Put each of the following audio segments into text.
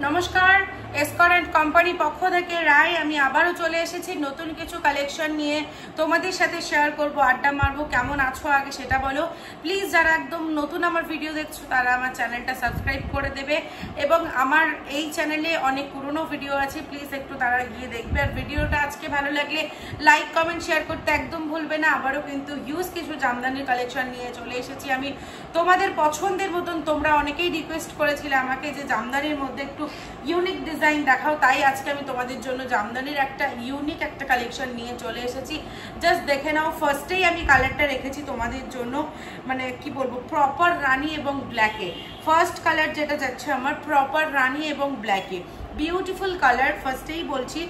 নমস্কার, এসকরেন্ট কোম্পানি পক্ষ থেকে রায় আমি আবারও চলে এসেছি নতুন কিছু কালেকশন নিয়ে তোমাদের সাথে শেয়ার করব, আড্ডা মারবো। কেমন আছো আগে সেটা বলো প্লিজ। যারা একদম নতুন আমার ভিডিও দেখছো তারা আমার চ্যানেলটা সাবস্ক্রাইব করে দেবে, এবং আমার এই চ্যানেলে অনেক পুরনো ভিডিও আছে, প্লিজ একটু তারা গিয়ে দেখবে। আর ভিডিওটা আজকে ভালো লাগলে লাইক কমেন্ট শেয়ার করতে একদম ভুলবে না। আবারও কিন্তু হিউজ কিছু জামদানির কালেকশন নিয়ে চলে এসেছি আমি তোমাদের পছন্দের মতন। তোমরা অনেকেই রিকোয়েস্ট করেছিলে আমাকে যে জামদানির মধ্যে একটু ইউনিক ডিজাইন দেখাও, তাই আজকে আমি তোমাদের জন্য জামদানির একটা ইউনিক একটা কালেকশন নিয়ে চলে এসেছি। জাস্ট দেখে নাও। ফার্স্টেই আমি কালারটা রেখেছি তোমাদের জন্য, মানে কি বলবো, প্রপার রানী এবং ব্ল্যাকে। ফার্স্ট কালার যেটা যাচ্ছে আমার প্রপার রানী এবং ব্ল্যাকে, বিউটিফুল কালার। ফার্স্টেই বলছি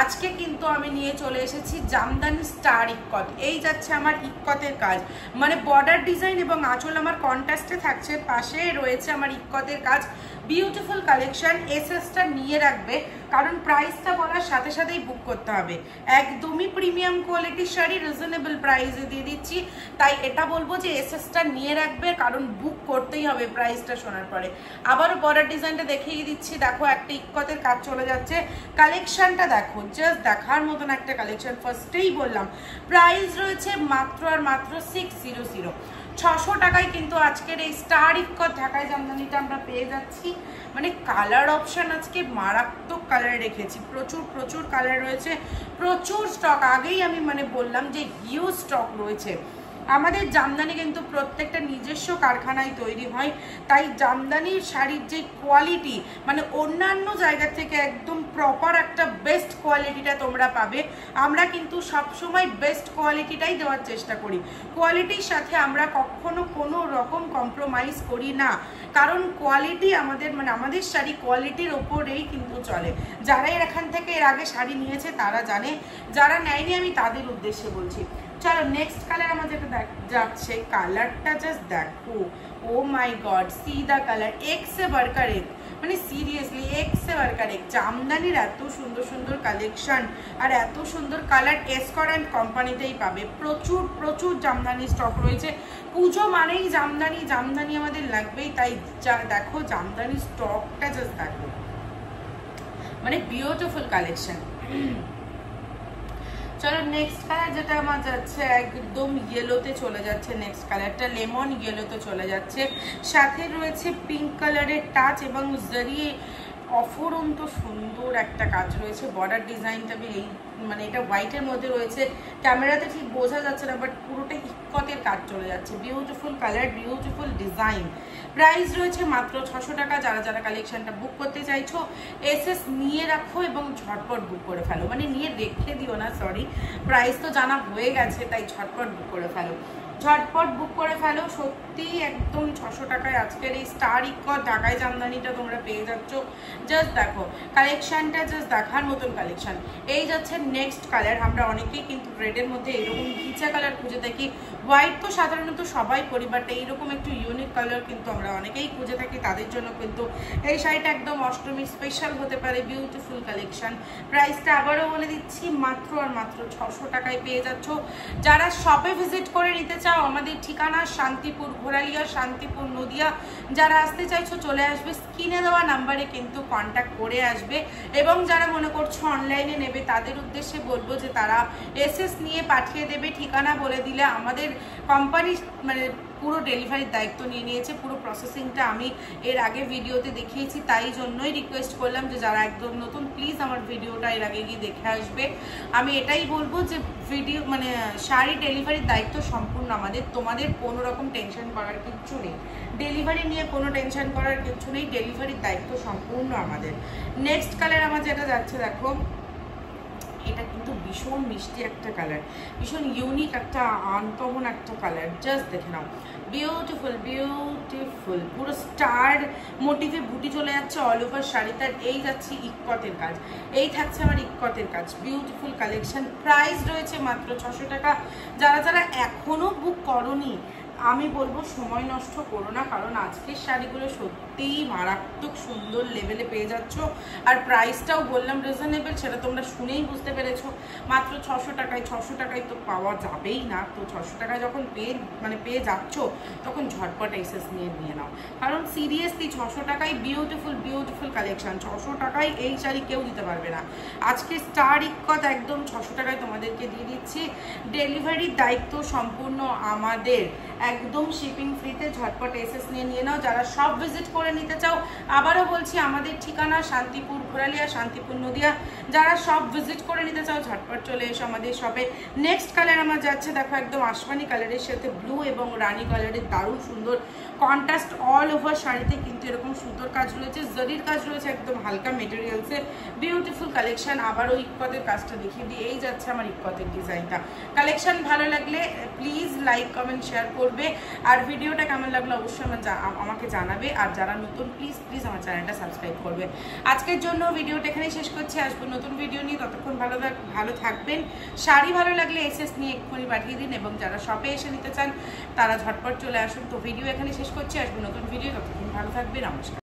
আজকে কিন্তু আমি নিয়ে চলে এসেছি জামদানি স্টার ইক্কত। এই যাচ্ছে আমার ইক্কতের কাজ, মানে বর্ডার ডিজাইন এবং আঁচল আমার কন্ট্রাস্টে থাকছে, পাশে রয়েছে আমার ইক্কতের কাজ। Beautiful collection. এসএসটা নিয়ে রাখবে, কারণ প্রাইসটা বলার সাথে সাথেই বুক করতে হবে। একদমই প্রিমিয়াম কোয়ালিটির শাড়ি রিজনেবল প্রাইসে দিয়ে দিচ্ছি, তাই এটা বলবো যে এসএসটা নিয়ে রাখবে, কারণ বুক করতেই হবে প্রাইসটা শোনার পরে। আবারও বর্ডার ডিজাইনটা দেখিয়ে দিচ্ছি। দেখো একটা ইক্কতের কাজ চলে যাচ্ছে। কালেকশনটা দেখো, জাস্ট দেখার মতন একটা কালেকশন। ফার্স্টেই বললাম প্রাইস রয়েছে মাত্র আর মাত্র 600। 600 টাকায় কিন্তু আজকের এই স্টার ইক্কত ঢাকায় জামদানিটা আমরা পেয়ে যাচ্ছি। মানে কালার অপশন আজকে মারাত্মক কালার রেখেছি, প্রচুর প্রচুর কালার রয়েছে, প্রচুর স্টক। আগেই আমি বললাম যে হিউজ স্টক রয়েছে। আমাদের জামদানি কিন্তু প্রত্যেকটা নিজস্ব কারখানায় তৈরি হয়, তাই জামদানির শাড়ির যে কোয়ালিটি, মানে অন্যান্য জায়গা থেকে একদম প্রপার একটা বেস্ট কোয়ালিটিটা তোমরা পাবে। আমরা কিন্তু সবসময় বেস্ট কোয়ালিটিটাই দেওয়ার চেষ্টা করি। কোয়ালিটির সাথে আমরা কখনো কোনো রকম কম্প্রোমাইজ করি না, কারণ কোয়ালিটি আমাদের আমাদের শাড়ি কোয়ালিটির ওপরেই কিন্তু চলে। যারা এখান থেকে এর আগে শাড়ি নিয়েছে তারা জানে, যারা নেয়নি আমি তাদের উদ্দেশ্যে বলছি। চলো নেক্সট কালার আমার যেটা যাচ্ছে, কালারটা জাস্ট দেখো, ও মাই গড, সি দা কালার, এক সে বাড়কার এক, মানে সিরিয়াসলি এক সে বাড়কার এক। জামদানির এত সুন্দর সুন্দর কালেকশন আর এত সুন্দর কালার এসকরেন্ট কোম্পানিতেই পাবে। প্রচুর প্রচুর জামদানি স্টক রয়েছে। পুজো মানেই জামদানি, জামদানি আমাদের লাগবেই, তাই দেখো জামদানি স্টকটা জাস্ট দেখো, মানে বিউটিফুল কালেকশন। চলো নেক্সট কালার যেটা আমার যাচ্ছে একদম ইয়েলোতে চলে যাচ্ছে। নেক্সট কালারটা লেমন ইয়েলোতে চলে যাচ্ছে, সাথে রয়েছে পিঙ্ক কালারের টাচ এবং জরিয়ে অফুরন্ত সুন্দর একটা কাজ রয়েছে। বর্ডার ডিজাইনটা এই এটা হোয়াইটের মধ্যে রয়েছে, ক্যামেরাতে ঠিক বোঝা যাচ্ছে না, বাট পুরোটা ইক্কতের কাজ চলে যাচ্ছে। Beautiful colour, beautiful design. Price রয়েছে মাত্র 600 টাকা। যারা যারা কালেকশনটা বুক করতে চাইছো এসএস নিয়ে রাখো এবং ঝটপট বুক করে ফেলো, মানে নিয়ে রেখে দিও না, সরি, প্রাইস তো জানা হয়ে গেছে, তাই ঝটপট বুক করে ফেলো, ঝটপট বুক করে ফেলো। সত্যি একদম 600 টাকায় আজকের এই স্টার ইক্কত ঢাকায় জামদানিটা তোমরা পেয়ে যাচ্ছ। জাস্ট দেখো কালেকশনটা, জাস্ট দেখার মতন কালেকশন। এই যাচ্ছে নেক্সট কালার। আমরা অনেকেই কিন্তু রেডের মধ্যে এরকম ঘিচা কালার খুঁজে থাকি। হোয়াইট তো সাধারণত সবাই পরি, বাট এইরকম একটু ইউনিক কালার কিন্তু আমরা অনেকেই খুঁজে থাকি, তাদের জন্য কিন্তু এই শাড়িটা একদম অষ্টমী স্পেশাল হতে পারে। Beautiful collection. প্রাইসটা আবারও বলে দিচ্ছি, মাত্র আর মাত্র 600 টাকায় পেয়ে যাচ্ছ। যারা শপে ভিজিট করে নিতে চাও, আমাদের ঠিকানা শান্তিপুর ঘোরালিয়া, শান্তিপুর নদিয়া। যারা আসতে চাইছো চলে আসবে, স্ক্রিনে দেওয়া নাম্বারে কিন্তু কন্ট্যাক্ট করে আসবে। এবং যারা মনে করছো অনলাইনে নেবে তাদের উদ্দেশ্যে বলবো যে তারা এসএস নিয়ে পাঠিয়ে দেবে। ঠিকানা বলে দিলে আমাদের কোম্পানি পুরো ডেলিভারির দায়িত্ব নিয়ে নিয়েছে। পুরো প্রসেসিংটা আমি এর আগে ভিডিওতে দেখিয়েছি, তাই জন্যই রিকোয়েস্ট করলাম যে যারা একদম নতুন প্লিজ আমার ভিডিওটা এর আগে গিয়ে দেখে আসবে। আমি এটাই বলবো যে ভিডিও শাড়ি ডেলিভারির দায়িত্ব সম্পূর্ণ আমাদের, তোমাদের কোনো রকম টেনশন করার কিচ্ছু নেই। ডেলিভারি নিয়ে কোনো টেনশন করার কিচ্ছু নেই, ডেলিভারির দায়িত্ব সম্পূর্ণ আমাদের। নেক্সট কালার আমার যেটা যাচ্ছে দেখো, এটা কিন্তু ভীষণ মিষ্টি একটা কালার, ভীষণ ইউনিক একটা আনকমন একটা কালার। জাস্ট দেখে নাও, বিউটিফুল বিউটিফুল, পুরো স্টার মোটিভে বুটি চলে যাচ্ছে অল ওভার শাড়িটার। এই যাচ্ছে ইক্কতের কাজ, এই থাকছে আমার ইক্কতের কাজ। Beautiful collection. প্রাইস রয়েছে মাত্র 600 টাকা। যারা যারা এখনো বুক করনি আমি বলবো সময় নষ্ট করো না, কারণ আজকের শাড়িগুলো সত্যিই মারাত্মক সুন্দর লেভেলে পেয়ে যাচ্ছ। আর প্রাইসটাও বললাম রিজনেবল, সেটা তোমরা শুনেই বুঝতে পেরেছো। মাত্র 600 টাকায়, 600 টাকায় তো পাওয়া যাবেই না। তো 600 টাকায় যখন পেয়ে যাচ্ছ, তখন ঝটপট এসএস নিয়ে নাও, কারণ সিরিয়াসলি 600 টাকায় বিউটিফুল কালেকশন। 600 টাকায় এই শাড়ি কেউ দিতে পারবে না। আজকে স্টার ইক্কত একদম 600 টাকায় তোমাদেরকে দিয়ে দিচ্ছি। ডেলিভারির দায়িত্ব সম্পূর্ণ আমাদের, একদম শিপিং ফ্রিতে। ঝটপট এসএস নিয়ে নাও। যারা সব ভিজিট করে নিতে চাও, আবারও বলছি আমাদের ঠিকানা শান্তিপুর ঘোরালিয়া, শান্তিপুর নদিয়া। যারা সব ভিজিট করে নিতে চাও ঝটপট চলে এসো আমাদের শপে। নেক্সট কালার আমার যাচ্ছে দেখো, একদম আসমানি কালারের সাথে ব্লু এবং রানী কালারের দারুণ সুন্দর কন্ট্রাস্ট অল ওভার শাড়িতে কিন্তু এরকম সুন্দর কাজ রয়েছে, জরির কাজ রয়েছে, একদম হালকা মেটেরিয়ালসের বিউটিফুল কালেকশন। আবারও ইক্কতের কাজটা দেখিয়ে দিই। এই যাচ্ছে আমার ইক্কতের ডিজাইনটা। কালেকশন ভালো লাগলে প্লিজ লাইক কমেন্ট শেয়ার করবে, আর ভিডিওটা কেমন লাগলো অবশ্যই আমাকে জানাবে। আর যারা নতুন প্লিজ আমার চ্যানেলটা সাবস্ক্রাইব করবে। আজকের জন্য ভিডিওটা এখানেই শেষ করছি। আসবো নতুন ভিডিও নিয়ে, ততক্ষণ ভালো থাকবেন। শাড়ি ভালো লাগলে এসএস নিয়ে এক্ষুনি পাঠিয়ে দিন, এবং যারা শপে এসে নিতে চান তারা ঝটপট চলে আসুন। তো ভিডিও এখানে শেষ করছি, আসবো নতুন ভিডিও, ততক্ষণ ভালো থাকবেন। নমস্কার।